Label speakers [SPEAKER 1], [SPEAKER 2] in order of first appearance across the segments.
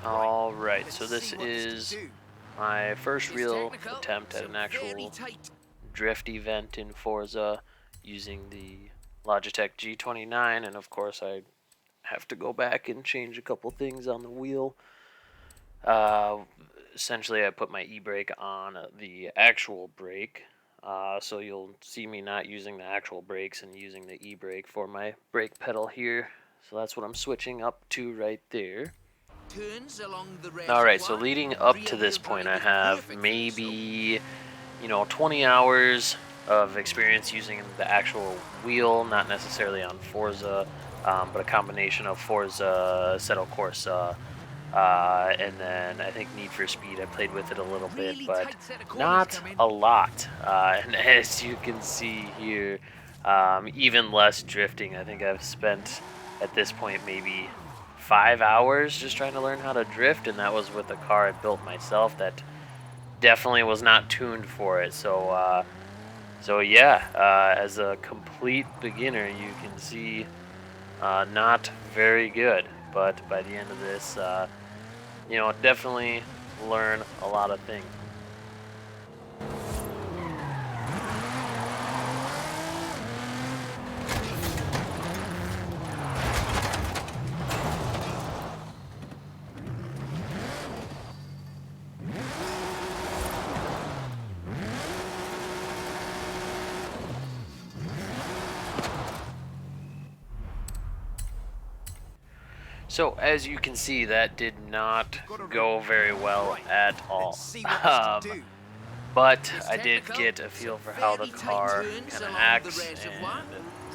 [SPEAKER 1] Alright, so this is my first real attempt at an actual drift event in Forza using the Logitech G29, and of course I have to go back and change a couple things on the wheel. Essentially I put my e-brake on the actual brake, so you'll see me not using the actual brakes and using the e-brake for my brake pedal here. So that's what I'm switching up to right there. Alright, so leading up to this point I have maybe, 20 hours of experience using the actual wheel, not necessarily on Forza, but a combination of Forza, Assetto Corsa, and then I think Need for Speed. I played with it a little bit, but not a lot. And as you can see here, even less drifting. I think I've spent at this point maybe 5 hours just trying to learn how to drift, and that was with a car I built myself that definitely was not tuned for it. So yeah, as a complete beginner, you can see not very good. But by the end of this, definitely learn a lot of things. So as you can see, that did not go very well at all. But I did get a feel for how the car kind of acts,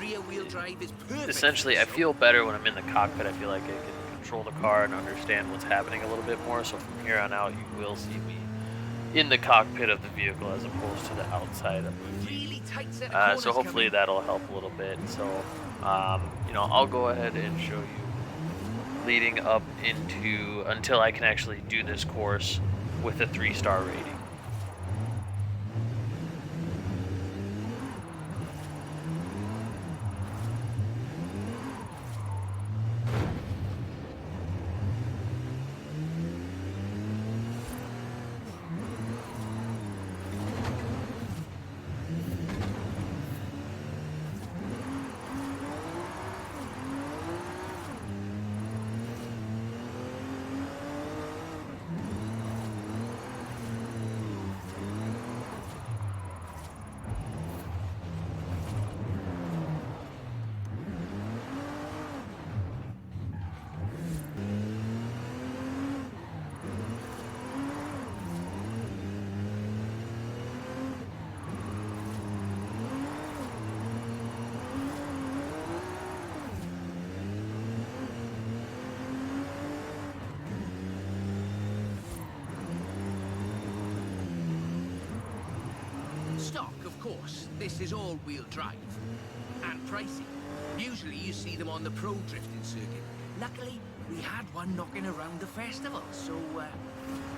[SPEAKER 1] and essentially I feel better when I'm in the cockpit. I feel like I can control the car and understand what's happening a little bit more. So from here on out, you will see me in the cockpit of the vehicle as opposed to the outside of the vehicle. So hopefully that'll help a little bit. So, I'll go ahead and show you leading up until I can actually do this course with a 3-star rating.
[SPEAKER 2] Stock, of course. This is all-wheel drive. And pricey. Usually you see them on the pro drifting circuit. Luckily, we had one knocking around the festival, so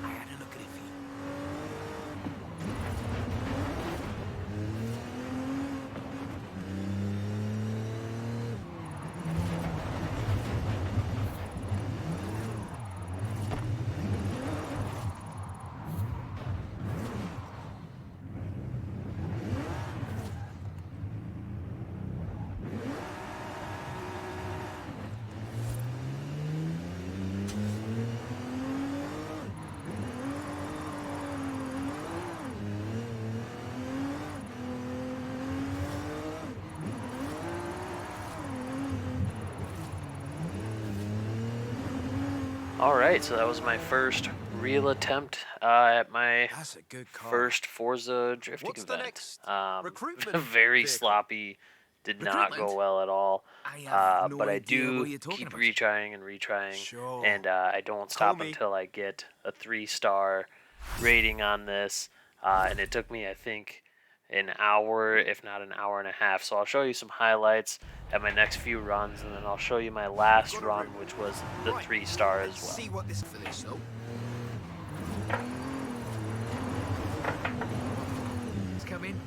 [SPEAKER 2] I had a look at it for you.
[SPEAKER 1] Alright, so that was my first real attempt at my first Forza drifting event. Very sloppy, did not go well at all. But I do keep retrying and retrying, and I don't stop until I get a 3-star rating on this. And it took me, I think, an hour, if not an hour and a half. So I'll show you some highlights at my next few runs, and then I'll show you my last run, which was the 3-star as well.
[SPEAKER 2] See what this finish though. It's coming.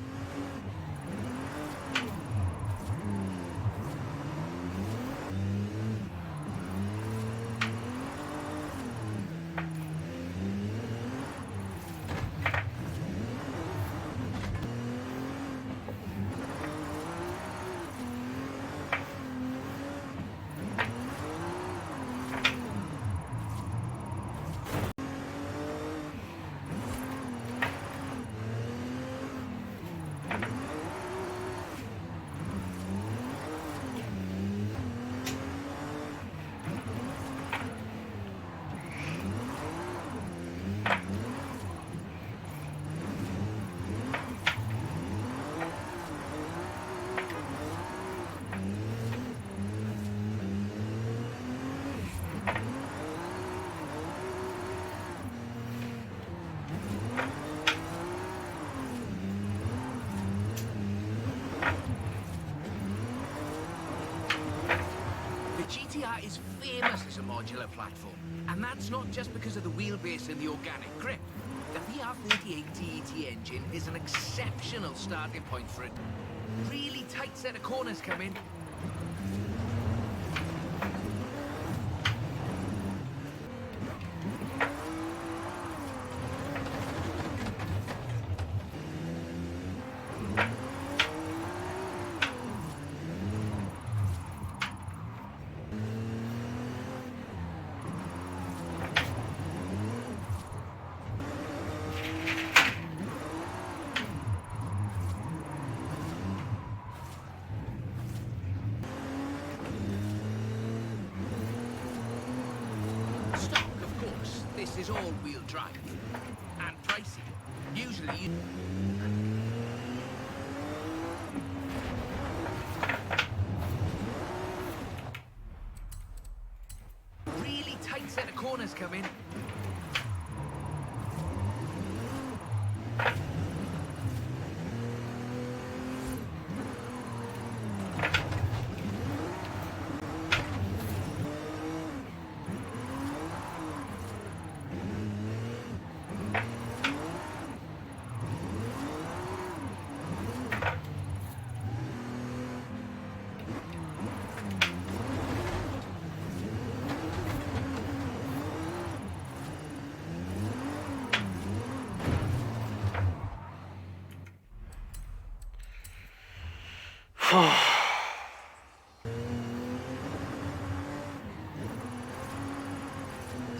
[SPEAKER 2] is famous as a modular platform. And that's not just because of the wheelbase and the organic grip. The VR38 TET engine is an exceptional starting point for it. Really tight set of corners come in. Stock, of course. This is all-wheel drive. And pricey. Usually you... Really tight set of corners come in.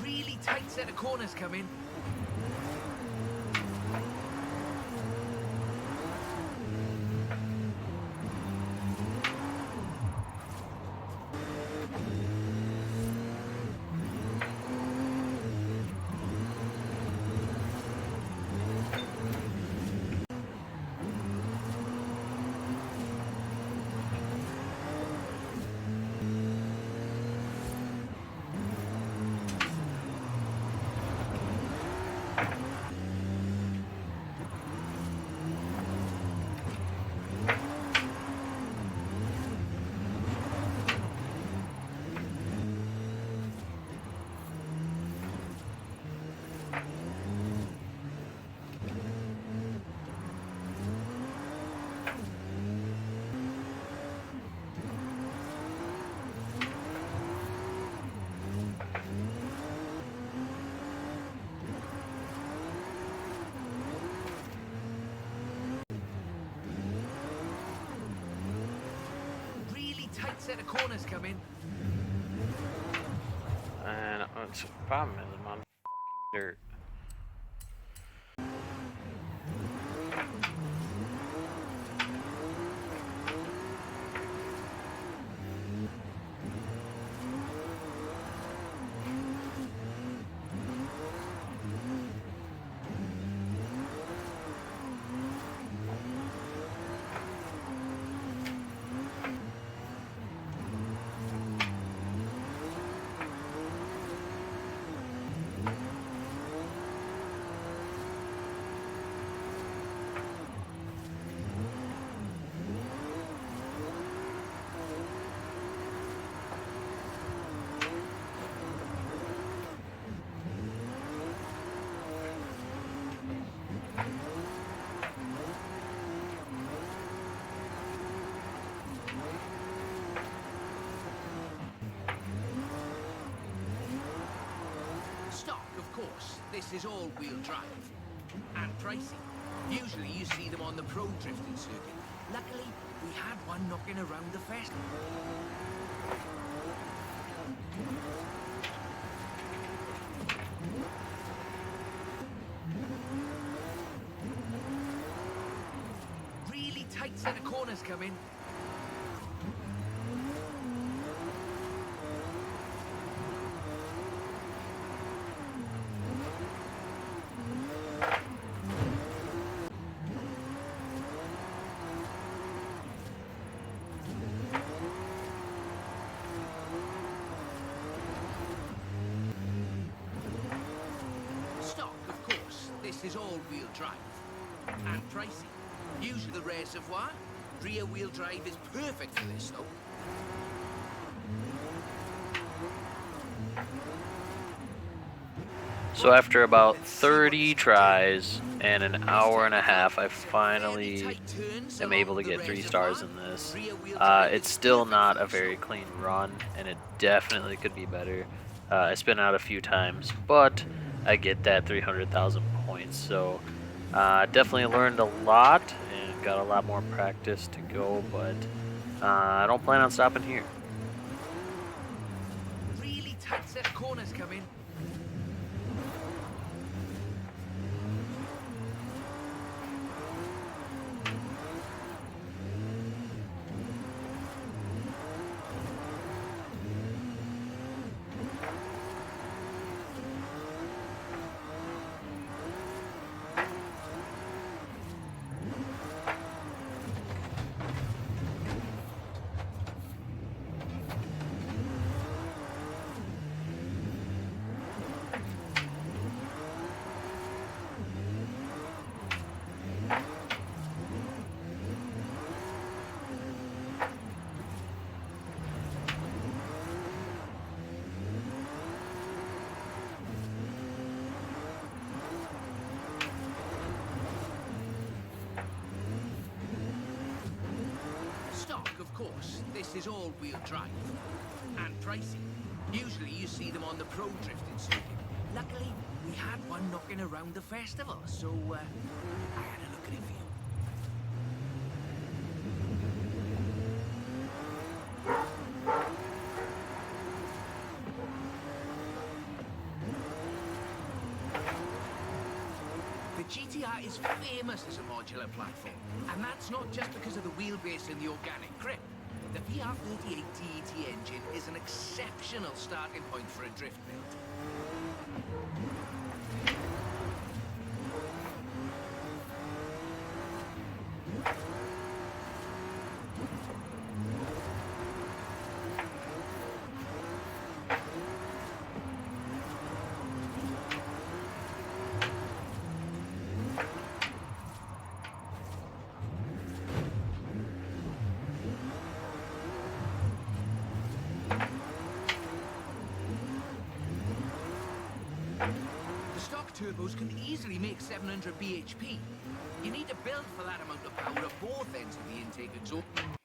[SPEAKER 2] Really tight set of corners come in. Tight set of corners come in.
[SPEAKER 1] And the problem is I'm on fucking dirt.
[SPEAKER 2] Stock, of course. This is all-wheel drive. And pricey. Usually you see them on the pro drifting circuit. Luckily, we had one knocking around the festival. Really tight set of corners come in. This is all-wheel drive. And pricey. Usually the reservoir. Rear-wheel drive is perfect for this, though.
[SPEAKER 1] So after about 30 tries and an hour and a half, I finally am able to get 3 stars in this. It's still not a very clean run, and it definitely could be better. I spin out a few times, but I get that 300,000 points. So definitely learned a lot and got a lot more practice to go, but I don't plan on stopping here.
[SPEAKER 2] Really tight set of corners coming. Of course, this is all-wheel drive. And pricey. Usually you see them on the pro drifting circuit. Luckily, we had one knocking around the festival, so I had a look at it for you. The GTR is famous as a modular platform, and that's not just because of the wheelbase and the organic grip. The VR38 TET engine is an exceptional starting point for a drift build. Turbos can easily make 700 bhp. You need to build for that amount of power at both ends of the intake exhaust.